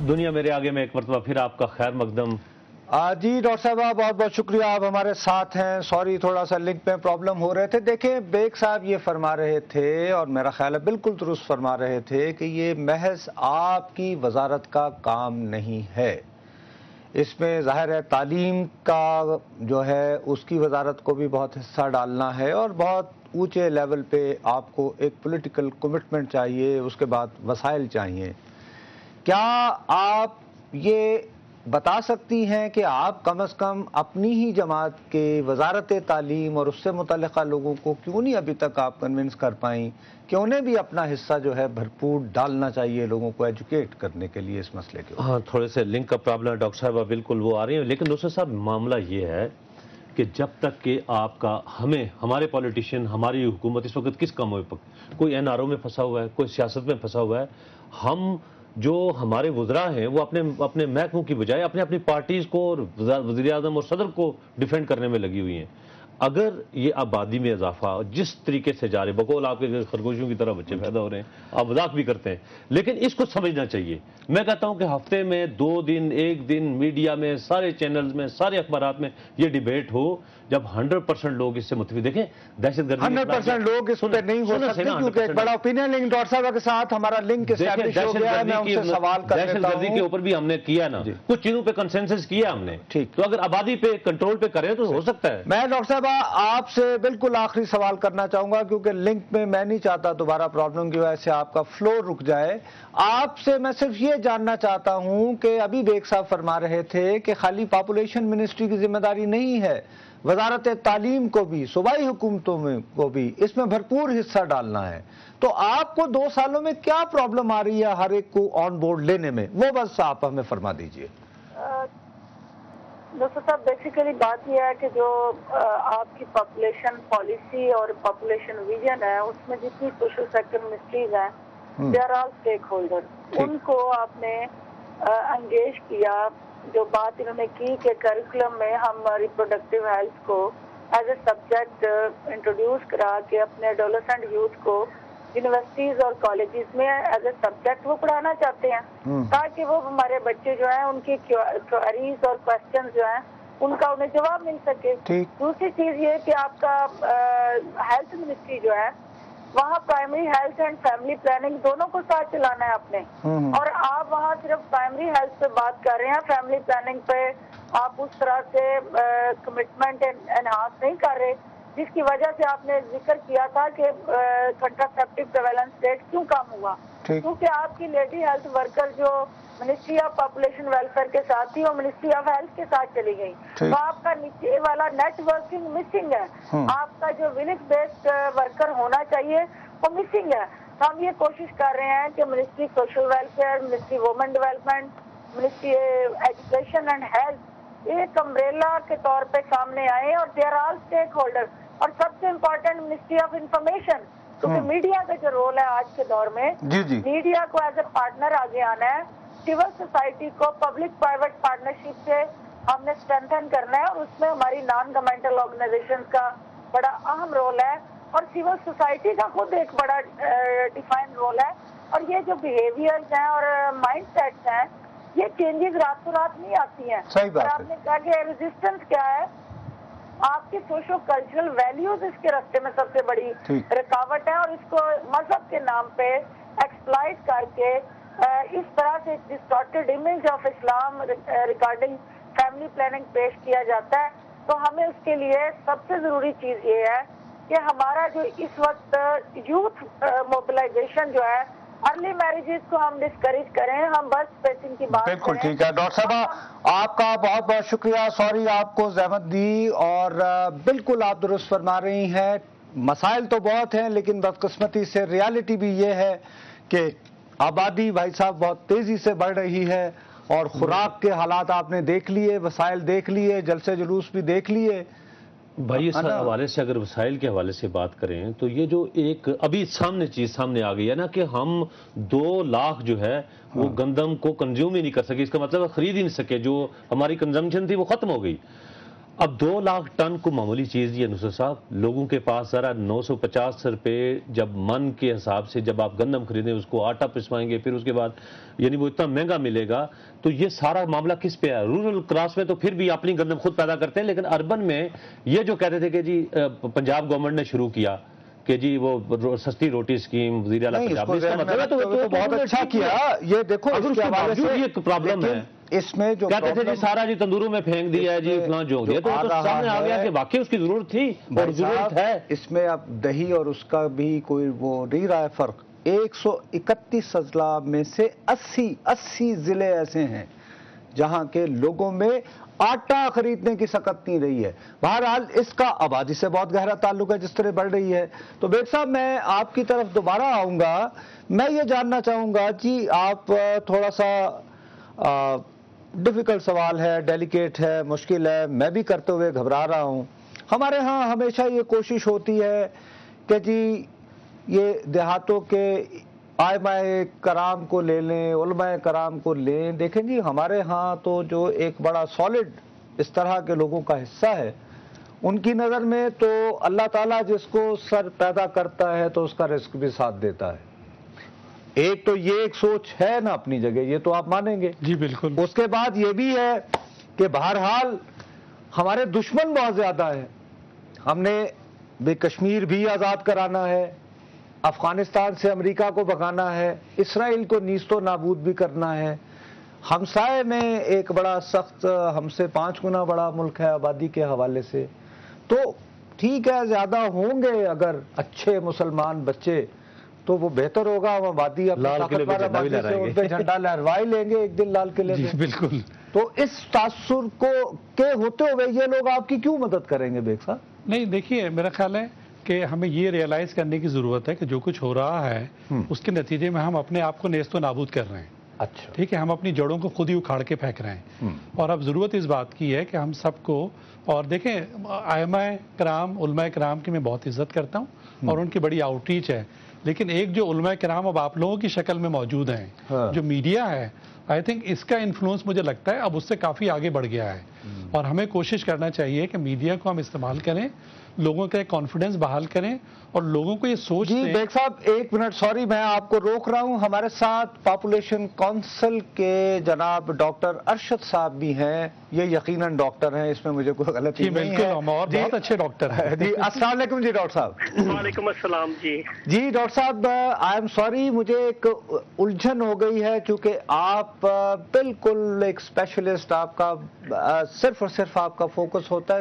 دنیا میرے آگے میں ایک مرتبہ پھر آپ کا خیر مقدم۔ جی ڈاکٹر صاحب بہت بہت شکریہ، آپ ہمارے ساتھ ہیں۔ سوری تھوڑا سا لنک میں پرابلم ہو رہے تھے۔ دیکھیں بیگ صاحب یہ فرما رہے تھے اور میرا خیال ہے بالکل درست فرما رہے تھے کہ یہ محض آپ کی وزارت کا کام نہیں ہے، اس میں ظاہر ہے تعلیم کا جو ہے اس کی وزارت کو بھی بہت حصہ ڈالنا ہے اور بہت اونچے لیول پہ آپ کو ایک پولیٹیکل کمٹمنٹ چاہیے، اس کے بعد وسائل چاہیے۔ کیا آپ یہ بتا سکتی ہیں کہ آپ کم از کم اپنی ہی جماعت کے وزارت تعلیم اور اس سے متعلقہ لوگوں کو کیوں نہیں ابھی تک آپ کنونس کر پائیں کہ انہیں بھی اپنا حصہ جو ہے بھرپور ڈالنا چاہیے لوگوں کو ایجوکیٹ کرنے کے لیے اس مسئلے کے؟ ہاں تھوڑے سے لنک کا پرابلم ہے ڈاکٹر صاحبہ، بالکل وہ آ رہی ہیں، لیکن دوسرے صاحب معاملہ یہ ہے کہ جب تک کہ آپ کا ہمارے پولیٹیشین، ہماری حکومت اس وقت کس کام میں کوئی این آر او میں پھنسا ہوا ہے، کوئی سیاست میں پھنسا ہوا ہے، ہم جو ہمارے وزراء ہیں وہ اپنے محکموں کی بجائے اپنی پارٹیز کو اور وزیر اعظم اور صدر کو ڈیفینڈ کرنے میں لگی ہوئی ہیں۔ اگر یہ آبادی میں اضافہ جس طریقے سے جا رہے، بقول آپ کے خرگوشوں کی طرح بچے پیدا ہو رہے ہیں، آپ مذاق بھی کرتے ہیں، لیکن اس کو سمجھنا چاہیے۔ میں کہتا ہوں کہ ہفتے میں 2 دن 1 دن میڈیا میں، سارے چینلز میں، سارے اخبارات میں یہ ڈیبیٹ ہو جب 100% لوگ اس سے متفق۔ دیکھیں دہشت گردی 100% لوگ اس پہ نہیں ہو سکتے کیونکہ ایک بڑا اوپینین لنک ڈاکٹر صاحب کے ساتھ ہمارا لنک اسٹیبلش ہو گیا ہے۔ میں ان سے سوال کر لیتا ہوں، دہشت گردی کے اوپر بھی ہم نے کیا نا، کچھ چیزوں پہ کنسنسس کیا ہم نے، تو اگر آبادی پہ کنٹرول پہ کریں تو ہو سکتا ہے۔ میں ڈاکٹر صاحب آپ سے بالکل آخری سوال کرنا چاہوں گا کیونکہ لنک میں میں نہیں چاہتا دوبارہ پرابلم کی وجہ سے آپ کا فلو رک جائے۔ آپ سے میں صرف یہ جاننا چاہتا ہوں کہ ابھی بیگ صاحب فرما رہے تھے کہ خالی پاپولیشن منسٹری کی ذمہ داری نہیں ہے، وزارت تعلیم کو بھی، صوبائی حکومتوں میں کو بھی اس میں بھرپور حصہ ڈالنا ہے۔ تو آپ کو 2 سالوں میں کیا پرابلم آ رہی ہے ہر ایک کو آن بورڈ لینے میں، وہ بس آپ ہمیں فرما دیجئے۔ ڈاکٹر صاحب بیسیکلی بات یہ ہے کہ جو آپ کی پاپولیشن پالیسی اور پاپولیشن ویژن ہے اس میں جتنی سوشل سیکٹر منسٹریز ہیں they are all stakeholder, ان کو آپ نے انگیج کیا۔ جو بات انہوں نے کی کہ کریکولم میں ہم ریپروڈکٹیو ہیلتھ کو ایز اے سبجیکٹ انٹروڈیوس کرا کے اپنے ایڈولسنٹ یوتھ کو یونیورسٹیز اور کالجز میں ایز اے سبجیکٹ وہ پڑھانا چاہتے ہیں تاکہ وہ ہمارے بچے جو ہیں ان کی کوئریز اور کوشچنز جو ہیں ان کا انہیں جواب مل سکے۔ دوسری چیز یہ کہ آپ کا ہیلتھ منسٹری جو ہے وہاں primary health and family planning دونوں کو ساتھ چلانا ہے آپ نے، اور آپ وہاں صرف پرائمری ہیلتھ پہ بات کر رہے ہیں، فیملی پلاننگ پہ آپ اس طرح سے کمٹمنٹ انہانس نہیں کر رہے، جس کی وجہ سے آپ نے ذکر کیا تھا کہ کنٹراسیپٹیو پریویلنس ریٹ کیوں کم ہوا، کیونکہ آپ کی لیڈی ہیلتھ ورکر جو منسٹری آف پاپولیشن ویلفیئر کے ساتھ تھی وہ منسٹری آف ہیلتھ کے ساتھ چلی گئی، تو آپ کا نیچے والا نیٹ ورکنگ مسنگ ہے، آپ کا جو ولیج بیسڈ ورکر ہونا چاہیے وہ مسنگ ہے۔ تو ہم یہ کوشش کر رہے ہیں کہ ministry social welfare, ministry women development, ministry education and health ایک امبریلا کے طور پہ سامنے آئے اور they are all stakeholder, اور سب سے امپورٹنٹ منسٹری آف انفارمیشن، کیونکہ میڈیا کا جو رول ہے آج کے دور میں، میڈیا کو ایز اے پارٹنر آگے آنا ہے، سول سوسائٹی کو پبلک پرائیویٹ پارٹنرشپ سے ہم نے اسٹرینتھن کرنا ہے، اور اس میں ہماری نان گورنمنٹل آرگنائزیشن کا بڑا اہم رول ہے، اور سول سوسائٹی کا خود ایک بڑا ڈیفائن رول ہے، اور یہ جو بیہیویئرز ہیں اور مائنڈ سیٹس ہیں یہ چینجز راتوں رات نہیں آتی ہیں، اور آپ نے کہا کہ ریزسٹنس کیا ہے، آپ کی سوشو کلچرل ویلیوز اس کے راستے میں سب سے بڑی رکاوٹ ہے، اور اس کو مذہب کے نام پہ ایکسپلائٹ کر کے اس طرح سے distorted image of Islam regarding family planning پیش کیا جاتا ہے۔ تو ہمیں اس کے لیے سب سے ضروری چیز یہ ہے کہ ہمارا جو اس وقت یوتھ موبلائزیشن جو ہے، ارلی میرجز کو ہم ڈسکریج کریں، ہم بس اسپیسنگ کی بات کریں۔ بالکل ٹھیک ہے ڈاکٹر صاحبہ، آپ کا بہت بہت شکریہ، سوری آپ کو زحمت دی، اور بالکل آپ درست فرما رہی ہیں، مسائل تو بہت ہیں لیکن بدقسمتی سے ریالٹی بھی یہ ہے کہ آبادی بھائی صاحب بہت تیزی سے بڑھ رہی ہے، اور خوراک کے حالات آپ نے دیکھ لیے، وسائل دیکھ لیے، جلسے جلوس بھی دیکھ لیے۔ بھائی اس حوالے سے اگر وسائل کے حوالے سے بات کریں تو یہ جو ایک ابھی چیز سامنے آ گئی ہے نا کہ ہم 2 لاکھ جو ہے وہ گندم کو کنزیوم ہی نہیں کر سکے، اس کا مطلب خرید ہی نہیں سکے، جو ہماری کنزمپشن تھی وہ ختم ہو گئی۔ اب 2 لاکھ ٹن کو معمولی چیز یہ نصرت صاحب، لوگوں کے پاس ذرا 950 روپے جب من کے حساب سے جب آپ گندم خریدیں اس کو آٹا پسوائیں گے، پھر اس کے بعد یعنی وہ اتنا مہنگا ملے گا، تو یہ سارا معاملہ کس پہ ہے؟ رورل کلاس میں تو پھر بھی اپنی گندم خود پیدا کرتے ہیں، لیکن اربن میں یہ جو کہتے تھے کہ جی پنجاب گورنمنٹ نے شروع کیا کہ جی وہ سستی روٹی اسکیم، وزیر اعلیٰ پنجاب نے، اس کا مطلب ہے تو بہت اچھا کیا. یہ دیکھو اگر اس کے باوجود یہ پرابلم ہے، اس میں جو کہتے تھے جی سارا جی تندوروں میں پھینک دیا ہے جی فلاں جو دیا، تو سامنے آ گیا کہ واقعی اس کی ضرورت تھی اور ضرورت ہے. اس میں اب دہی اور اس کا بھی کوئی وہ نہیں رہا ہے فرق. 131 اضلاع میں سے 80 ضلع ایسے ہیں جہاں کے لوگوں میں آٹا خریدنے کی سخت نہیں رہی ہے. بہرحال اس کا آبادی سے بہت گہرا تعلق ہے جس طرح بڑھ رہی ہے. تو بیگ صاحب میں آپ کی طرف دوبارہ آؤں گا. میں یہ جاننا چاہوں گا جی آپ تھوڑا سا ڈیفیکلٹ سوال ہے، ڈیلیکیٹ ہے، مشکل ہے، میں بھی کرتے ہوئے گھبرا رہا ہوں. ہمارے ہاں ہمیشہ یہ کوشش ہوتی ہے کہ جی یہ دیہاتوں کے ائمہ کرام کو لے لیں، علماء کرام کو لیں. دیکھیں جی ہمارے ہاں تو جو ایک بڑا سالڈ اس طرح کے لوگوں کا حصہ ہے، ان کی نظر میں تو اللہ تعالیٰ جس کو سر پیدا کرتا ہے تو اس کا رزق بھی ساتھ دیتا ہے. ایک تو یہ ایک سوچ ہے نا اپنی جگہ، یہ تو آپ مانیں گے. جی بالکل. اس کے بعد یہ بھی ہے کہ بہرحال ہمارے دشمن بہت زیادہ ہیں. ہم نے بے کشمیر بھی آزاد کرانا ہے، افغانستان سے امریکہ کو بھگانا ہے، اسرائیل کو نیست و نابود بھی کرنا ہے. ہمسائے میں ایک بڑا سخت، ہم سے 5 گنا بڑا ملک ہے آبادی کے حوالے سے. تو ٹھیک ہے زیادہ ہوں گے اگر اچھے مسلمان بچے تو وہ بہتر ہوگا. ہم آبادی لال قلعے پہ جھنڈا بھی لہرائیں گے، ان پہ جھنڈا لہروا ہی لیں گے ایک دن لال قلعے پہ. بالکل. تو اس تاثر کو کے ہوتے ہوئے یہ لوگ آپ کی کیوں مدد کریں گے بیگ صاحب؟ نہیں دیکھیے میرا خیال ہے کہ ہمیں یہ ریئلائز کرنے کی ضرورت ہے کہ جو کچھ ہو رہا ہے اس کے نتیجے میں ہم اپنے آپ کو نیست و نابود کر رہے ہیں. اچھا ٹھیک ہے، ہم اپنی جڑوں کو خود ہی اکھاڑ کے پھینک رہے ہیں. اور اب ضرورت اس بات کی ہے کہ ہم سب کو، اور دیکھیں ائمہ کرام، علماء کرام کی میں بہت عزت کرتا ہوں اور ان کی بڑی آؤٹ ریچ ہے، لیکن ایک جو علماء کرام اب آپ لوگوں کی شکل میں موجود ہیں، جو میڈیا ہے، آئی تھنک اس کا انفلوئنس مجھے لگتا ہے اب اس سے کافی آگے بڑھ گیا ہے. اور ہمیں کوشش کرنا چاہیے کہ میڈیا کو ہم استعمال کریں، لوگوں کا کانفیڈنس بحال کریں اور لوگوں کو یہ سوچ جی. بیگ صاحب ایک منٹ، سوری میں آپ کو روک رہا ہوں. ہمارے ساتھ پاپولیشن کونسل کے جناب ڈاکٹر ارشد صاحب بھی ہیں. یہ یقیناً ڈاکٹر ہیں، اس میں مجھے کوئی غلطی نہیں ہے. بالکل، اور بہت اچھے ڈاکٹر ہیں. جی السلام علیکم جی ڈاکٹر صاحب. وعلیکم السلام. جی ڈاکٹر صاحب آئی ایم سوری، مجھے ایک الجھن ہو گئی ہے کیونکہ آپ بالکل ایک اسپیشلسٹ، آپ کا صرف اور صرف آپ کا فوکس ہوتا ہے